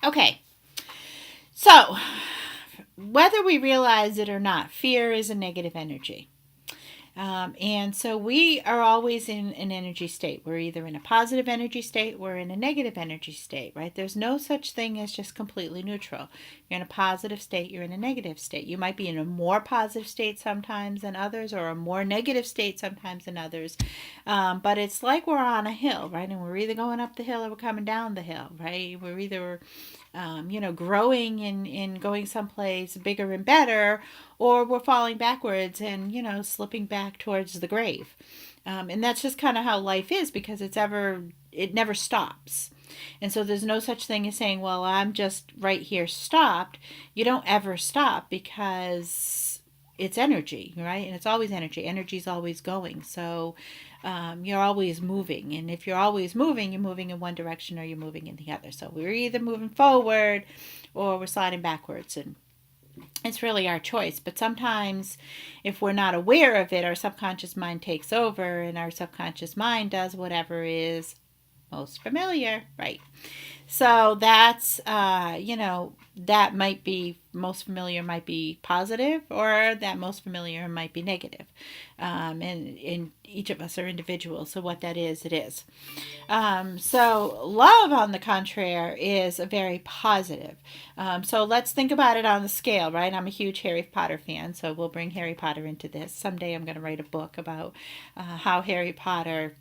Okay, so whether we realize it or not, fear is a negative energy. And so we are always in an energy state. We're either in a positive energy state or in a negative energy state, right? There's no such thing as just completely neutral. You're in a positive state, you're in a negative state. You might be in a more positive state sometimes than others, or a more negative state sometimes than others. But it's like we're on a hill, right? And we're either going up the hill or we're coming down the hill, right? We're either growing and going someplace bigger and better, or we're falling backwards and, slipping back towards the grave. And that's just kind of how life is, because it never stops. And so there's no such thing as saying, well, I'm just right here stopped. You don't ever stop, because it's energy, right? And it's always energy. Energy's always going. So you're always moving. And if you're always moving, you're moving in one direction or you're moving in the other. So we're either moving forward or we're sliding backwards. And it's really our choice. But sometimes, if we're not aware of it, our subconscious mind takes over, and our subconscious mind does whatever is most familiar, right? So that's, that might be most familiar, might be positive, or that most familiar might be negative. And each of us are individuals. So what that is, it is. So love, on the contrary, is a very positive. So let's think about it on the scale, right? I'm a huge Harry Potter fan, so we'll bring Harry Potter into this. Someday I'm going to write a book about how Harry Potter,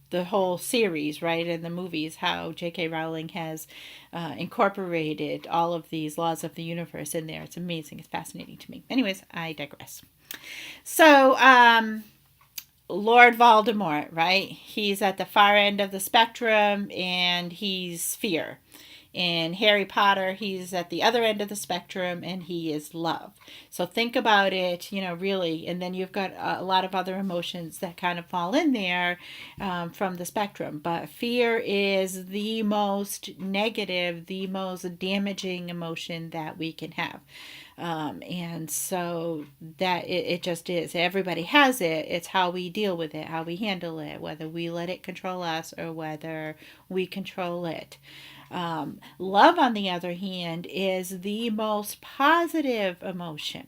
the whole series, right, and the movies, how J.K. Rowling has incorporated all of these laws of the universe in there. It's amazing. It's fascinating to me. Anyways, I digress. So, Lord Voldemort, right? He's at the far end of the spectrum, and he's fear. In Harry Potter, he's at the other end of the spectrum, and he is love. So think about it, really. And then you've got a lot of other emotions that kind of fall in there from the spectrum. But fear is the most negative, the most damaging emotion that we can have. And so that it just is. Everybody has it. It's how we deal with it, how we handle it, whether we let it control us or whether we control it. Love, on the other hand, is the most positive emotion.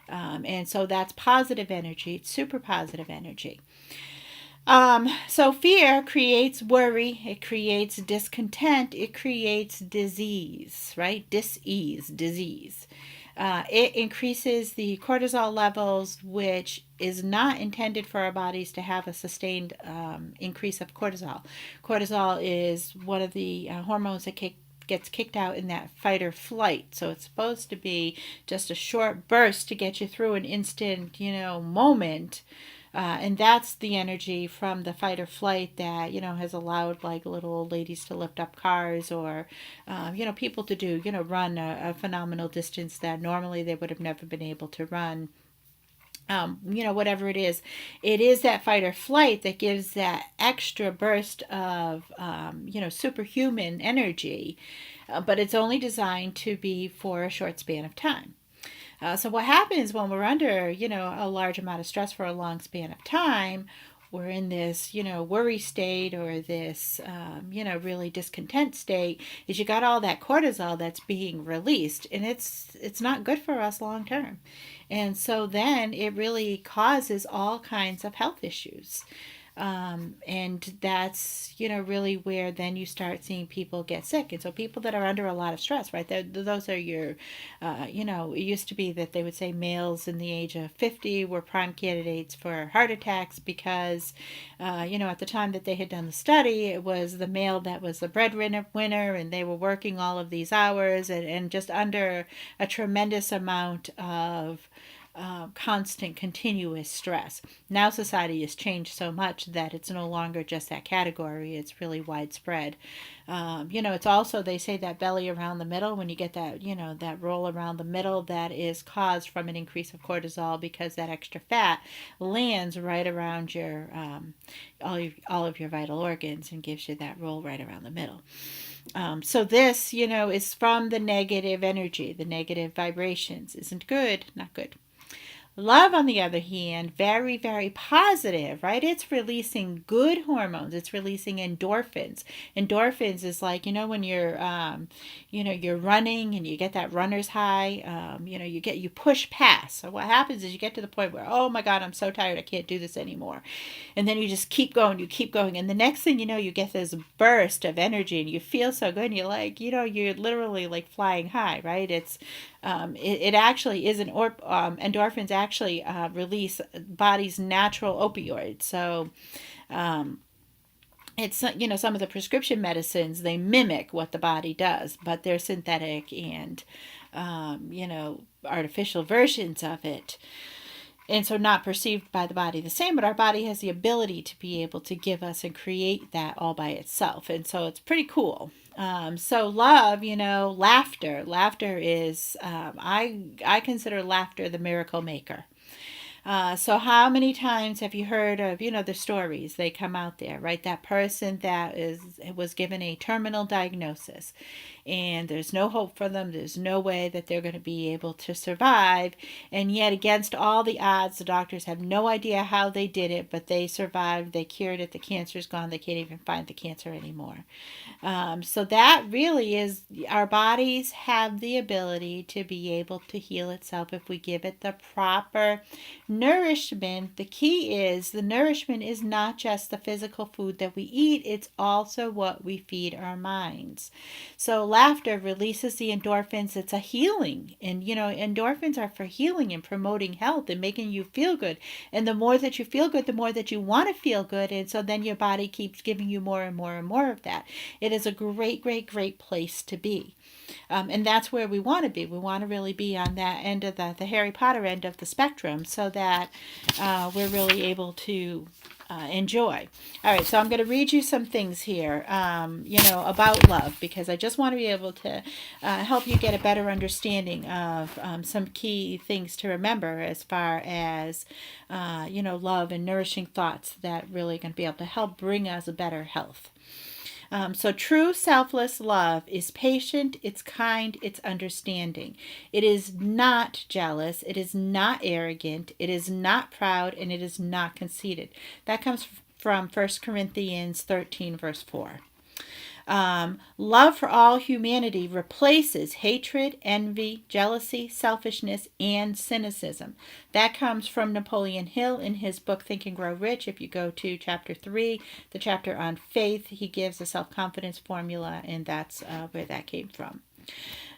And so that's positive energy. It's super positive energy. So fear creates worry, it creates discontent, it creates disease, right? Dis-ease, disease. It increases the cortisol levels, which is not intended for our bodies to have a sustained increase of cortisol. Cortisol is one of the hormones that gets kicked out in that fight or flight. So it's supposed to be just a short burst to get you through an instant, moment. And that's the energy from the fight or flight that, has allowed like little old ladies to lift up cars, or, people to do, run a phenomenal distance that normally they would have never been able to run. Whatever it is that fight or flight that gives that extra burst of, superhuman energy, but it's only designed to be for a short span of time. So what happens when we're under, a large amount of stress for a long span of time? We're in this, worry state, or this, really discontent state. Is you got all that cortisol that's being released, and it's not good for us long term. And so then it really causes all kinds of health issues. And that's, really where then you start seeing people get sick. And so people that are under a lot of stress, right, those are your, it used to be that they would say males in the age of 50 were prime candidates for heart attacks because, at the time that they had done the study, it was the male that was the breadwinner, and they were working all of these hours, and just under a tremendous amount of constant, continuous stress. Now society has changed so much that it's no longer just that category. It's really widespread. It's also, they say, that belly around the middle, when you get that, that roll around the middle, that is caused from an increase of cortisol, because that extra fat lands right around your, all of your vital organs, and gives you that roll right around the middle. So this, is from the negative energy, the negative vibrations. Isn't good, not good. Love, on the other hand, very, very positive, right? It's releasing good hormones. It's releasing endorphins. Endorphins is like, when you're running and you get that runner's high, you push past. So what happens is you get to the point where, oh my God, I'm so tired. I can't do this anymore. And then you just keep going, you keep going. And the next thing you know, you get this burst of energy and you feel so good. And you're like, you're literally like flying high, right? It actually is endorphins actually release body's natural opioids. So it's some of the prescription medicines, they mimic what the body does, but they're synthetic and artificial versions of it, and so not perceived by the body the same, but our body has the ability to be able to give us and create that all by itself, and so it's pretty cool. So love, laughter is, I consider laughter the miracle maker. So how many times have you heard of, the stories they come out there, right? That person that was given a terminal diagnosis and there's no hope for them. There's no way that they're going to be able to survive. And yet, against all the odds, the doctors have no idea how they did it, but they survived. They cured it. The cancer's gone. They can't even find the cancer anymore. So that really is, our bodies have the ability to be able to heal itself if we give it the proper nourishment. The key is the nourishment is not just the physical food that we eat, it's also what we feed our minds. So laughter releases the endorphins. It's a healing. And, endorphins are for healing and promoting health and making you feel good. And the more that you feel good, the more that you want to feel good. And so then your body keeps giving you more and more and more of that. It is a great, great, great place to be. And that's where we want to be. We want to really be on that end of the Harry Potter end of the spectrum, so that we're really able to enjoy. All right, so I'm going to read you some things here, about love, because I just want to be able to help you get a better understanding of some key things to remember as far as, love and nourishing thoughts that really going to be able to help bring us a better health. So true selfless love is patient, it's kind, it's understanding. It is not jealous, it is not arrogant, it is not proud, and it is not conceited. That comes from 1 Corinthians 13, verse 4. Love for all humanity replaces hatred, envy, jealousy, selfishness, and cynicism. That comes from Napoleon Hill in his book Think and Grow Rich. If you go to chapter 3, the chapter on faith, he gives a self-confidence formula, and that's where that came from.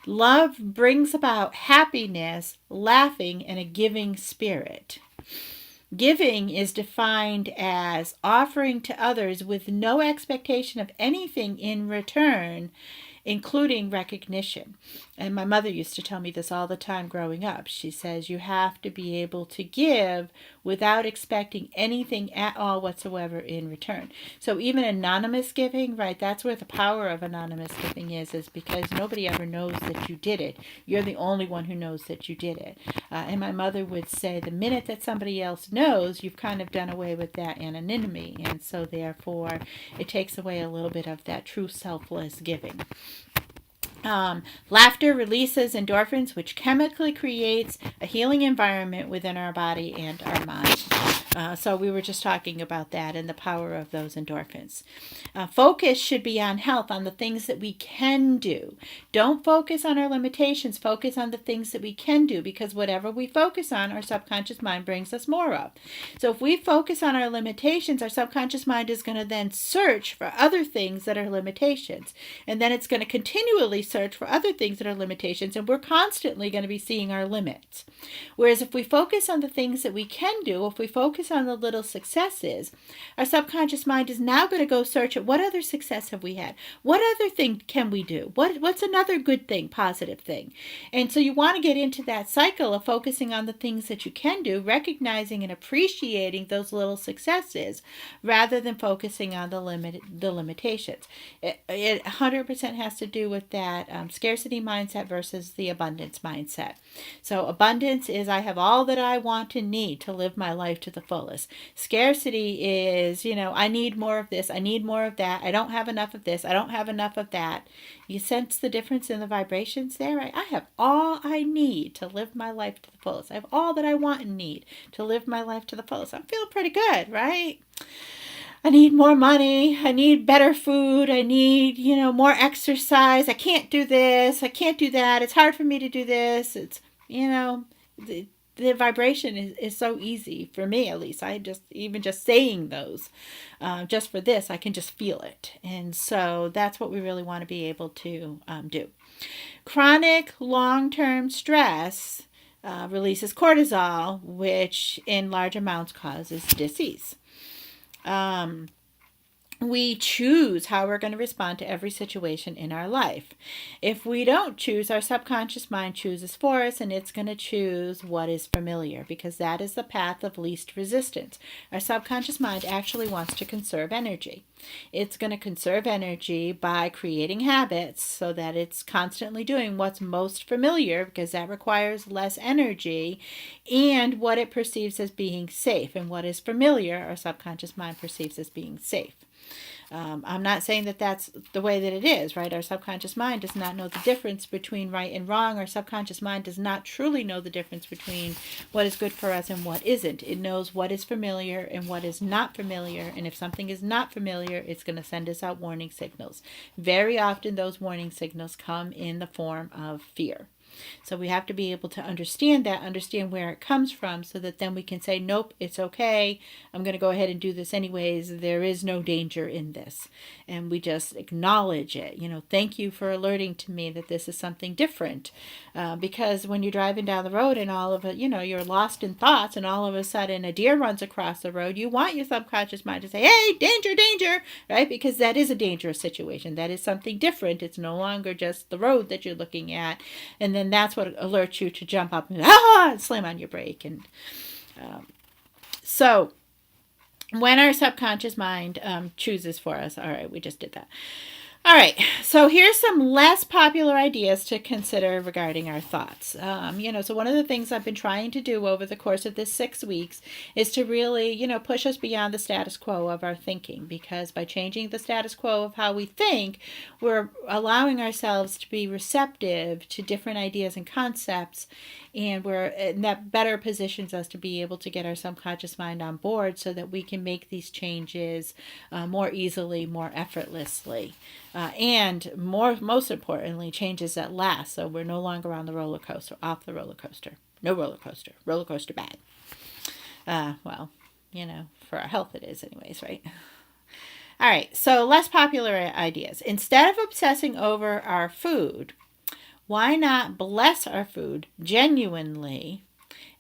Love brings about happiness, laughing, and a giving spirit. Giving is defined as offering to others with no expectation of anything in return, including recognition. And my mother used to tell me this all the time growing up. She says you have to be able to give without expecting anything at all whatsoever in return. So even anonymous giving, right, that's where the power of anonymous giving is because nobody ever knows that you did it. You're the only one who knows that you did it. And my mother would say the minute that somebody else knows, you've kind of done away with that anonymity. And so therefore, it takes away a little bit of that true selfless giving. Laughter releases endorphins, which chemically creates a healing environment within our body and our mind. So we were just talking about that and the power of those endorphins. Focus should be on health, on the things that we can do. Don't focus on our limitations. Focus on the things that we can do, because whatever we focus on, our subconscious mind brings us more of. So if we focus on our limitations, our subconscious mind is going to then search for other things that are limitations. And then it's going to continually search for other things that are limitations, and we're constantly going to be seeing our limits. Whereas if we focus on the things that we can do, if we focus on the little successes, our subconscious mind is now going to go search at what other success have we had? What other thing can we do? What's another good thing, positive thing? And so you want to get into that cycle of focusing on the things that you can do, recognizing and appreciating those little successes rather than focusing on the limitations. It 100% has to do with that scarcity mindset versus the abundance mindset. So abundance is I have all that I want and need to live my life to the fullest. fullest. Scarcity is, I need more of this, I need more of that, I don't have enough of this, I don't have enough of that. You sense the difference in the vibrations there, right? I have all I need to live my life to the fullest. I have all that I want and need to live my life to the fullest. I'm feeling pretty good, right? I need more money. I need better food. I need, more exercise. I can't do this. I can't do that. It's hard for me to do this. It's, the vibration is so easy for me, at least. Even just saying those, just for this, I can just feel it. And so that's what we really want to be able to do. Chronic long-term stress releases cortisol, which in large amounts causes disease. We choose how we're going to respond to every situation in our life. If we don't choose, our subconscious mind chooses for us, and it's going to choose what is familiar, because that is the path of least resistance. Our subconscious mind actually wants to conserve energy. It's going to conserve energy by creating habits so that it's constantly doing what's most familiar, because that requires less energy, and what it perceives as being safe. And what is familiar, our subconscious mind perceives as being safe. I'm not saying that that's the way that it is, right? Our subconscious mind does not know the difference between right and wrong. Our subconscious mind does not truly know the difference between what is good for us and what isn't. It knows what is familiar and what is not familiar. And if something is not familiar, it's going to send us out warning signals. Very often those warning signals come in the form of fear. So we have to be able to understand where it comes from, so that then we can say, nope, it's okay. I'm going to go ahead and do this anyways. There is no danger in this. And we just acknowledge it. Thank you for alerting to me that this is something different. Because when you're driving down the road and all of it, you're lost in thoughts, and all of a sudden a deer runs across the road, you want your subconscious mind to say, hey, danger, danger, right? Because that is a dangerous situation. That is something different. It's no longer just the road that you're looking at. And then that's what alerts you to jump up and slam on your brake. And so when our subconscious mind chooses for us, all right, we just did that. All right, so here's some less popular ideas to consider regarding our thoughts. So one of the things I've been trying to do over the course of this 6 weeks is to really, push us beyond the status quo of our thinking, because by changing the status quo of how we think, we're allowing ourselves to be receptive to different ideas and concepts, and that better positions us to be able to get our subconscious mind on board so that we can make these changes more easily, more effortlessly. And most importantly, changes that last. So we're no longer on the roller coaster, off the roller coaster. No roller coaster bad. For our health it is anyways, right? All right, so less popular ideas. Instead of obsessing over our food, why not bless our food genuinely,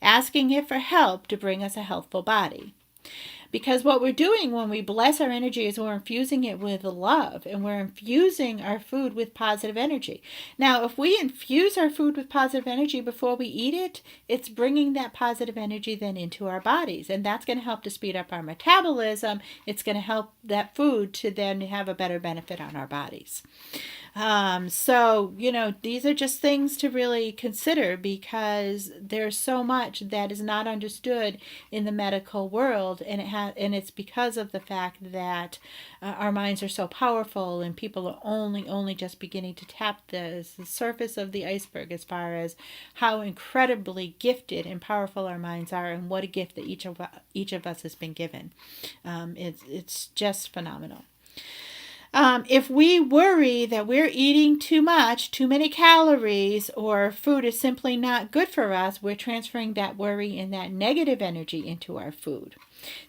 asking it for help to bring us a healthful body? Because what we're doing when we bless our energy is we're infusing it with love, and we're infusing our food with positive energy. Now, if we infuse our food with positive energy before we eat it, it's bringing that positive energy then into our bodies. And that's going to help to speed up our metabolism. It's going to help that food to then have a better benefit on our bodies. These are just things to really consider, because there's so much that is not understood in the medical world, and it's because of the fact that our minds are so powerful, and people are only just beginning to tap the surface of the iceberg as far as how incredibly gifted and powerful our minds are, and what a gift that each of us has been given. It's just phenomenal. If we worry that we're eating too many calories, or food is simply not good for us, we're transferring that worry and that negative energy into our food.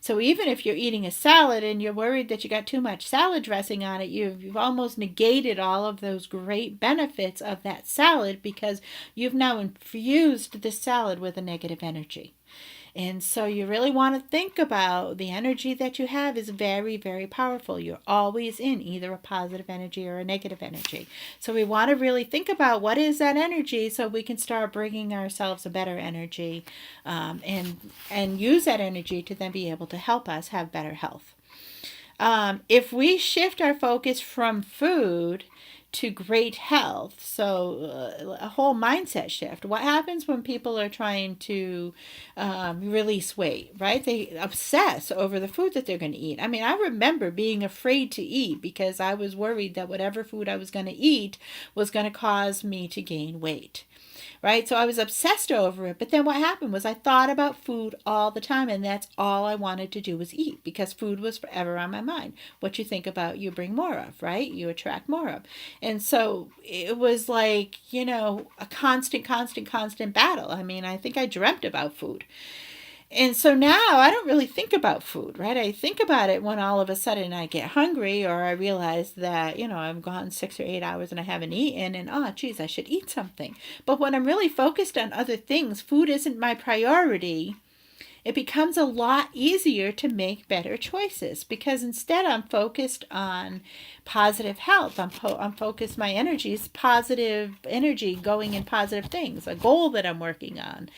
So even if you're eating a salad and you're worried that you got too much salad dressing on it, you've almost negated all of those great benefits of that salad, because you've now infused the salad with a negative energy. And so you really want to think about the energy that you have is very, very powerful. You're always in either a positive energy or a negative energy. So we want to really think about what is that energy, so we can start bringing ourselves a better energy, and use that energy to then be able to help us have better health. If we shift our focus from food to great health. So a whole mindset shift. What happens when people are trying to release weight, right? They obsess over the food that they're going to eat. I mean, I remember being afraid to eat because I was worried that whatever food I was going to eat was going to cause me to gain weight, right? So I was obsessed over it. But then what happened was I thought about food all the time, and that's all I wanted to do was eat because food was forever on my mind. What you think about, you bring more of, right? You attract more of. And so it was like, a constant battle. I mean, I think I dreamt about food. And so now I don't really think about food, right? I think about it when all of a sudden I get hungry or I realize that, I've gone 6 or 8 hours and I haven't eaten and, oh, geez, I should eat something. But when I'm really focused on other things, food isn't my priority. It becomes a lot easier to make better choices because instead I'm focused on positive health. I'm focused, my energy is positive energy going in positive things, a goal that I'm working on,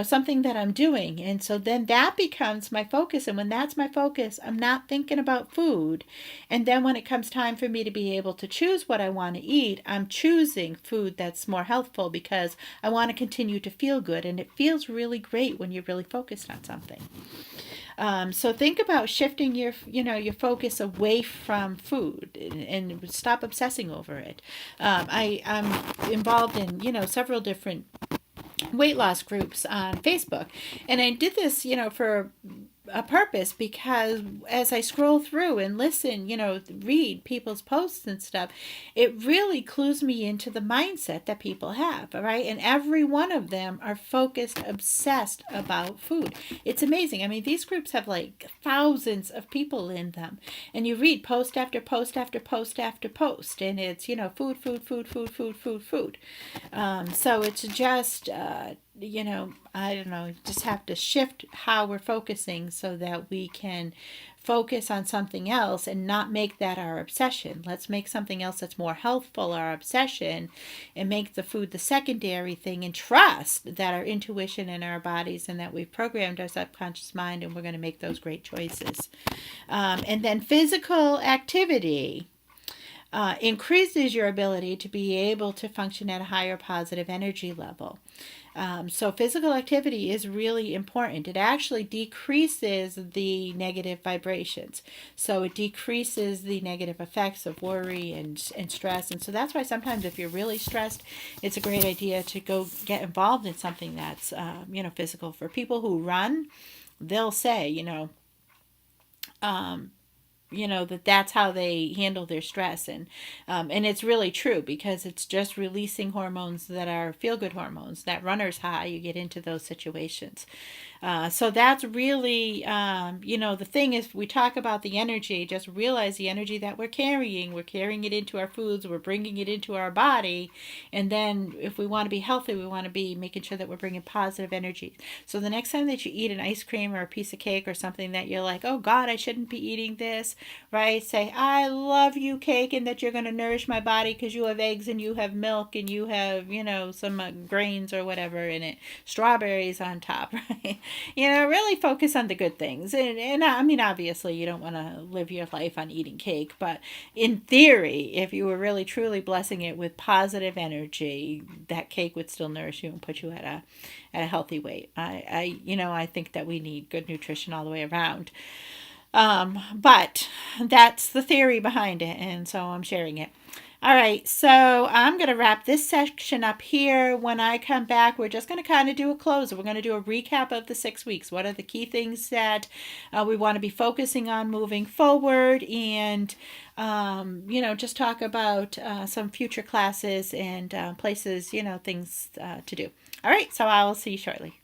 something that I'm doing. And so then that becomes my focus. And when that's my focus, I'm not thinking about food. And then when it comes time for me to be able to choose what I want to eat, I'm choosing food that's more healthful because I want to continue to feel good. And it feels really great when you're really focused on something. So think about shifting your focus away from food and stop obsessing over it. I'm involved in, several different weight loss groups on Facebook. And I did this, for a purpose because as I scroll through and listen, read people's posts and stuff, it really clues me into the mindset that people have, all right? And every one of them are focused, obsessed about food. It's amazing. I mean, these groups have like thousands of people in them. And you read post after post after post after post. And it's, food, food, food, food, food, food, food. So it's just, I don't know, just have to shift how we're focusing so that we can focus on something else and not make that our obsession. Let's make something else that's more healthful our obsession and make the food the secondary thing and trust that our intuition and our bodies and that we've programmed our subconscious mind and we're going to make those great choices. And then physical activity increases your ability to be able to function at a higher positive energy level. So physical activity is really important. It actually decreases the negative vibrations. So it decreases the negative effects of worry and stress. And so that's why sometimes if you're really stressed, it's a great idea to go get involved in something that's, physical. For people who run, they'll say, that's how they handle their stress. And it's really true because it's just releasing hormones that are feel-good hormones, that runner's high. You get into those situations. So that's really, the thing is, we talk about the energy, just realize the energy that we're carrying it into our foods, we're bringing it into our body. And then if we want to be healthy, we want to be making sure that we're bringing positive energy. So the next time that you eat an ice cream or a piece of cake or something that you're like, oh God, I shouldn't be eating this, right? Say, I love you, cake, and that you're going to nourish my body because you have eggs and you have milk and you have, some grains or whatever in it, strawberries on top, right? Really focus on the good things. And I mean, obviously, you don't want to live your life on eating cake, but in theory, if you were really truly blessing it with positive energy, that cake would still nourish you and put you at a healthy weight. I think that we need good nutrition all the way around. But that's the theory behind it, and so I'm sharing it. All right, so I'm going to wrap this section up here. When I come back, we're just going to kind of do a close. We're going to do a recap of the 6 weeks. What are the key things that we want to be focusing on moving forward? And, just talk about some future classes and places, things to do. All right, so I will see you shortly.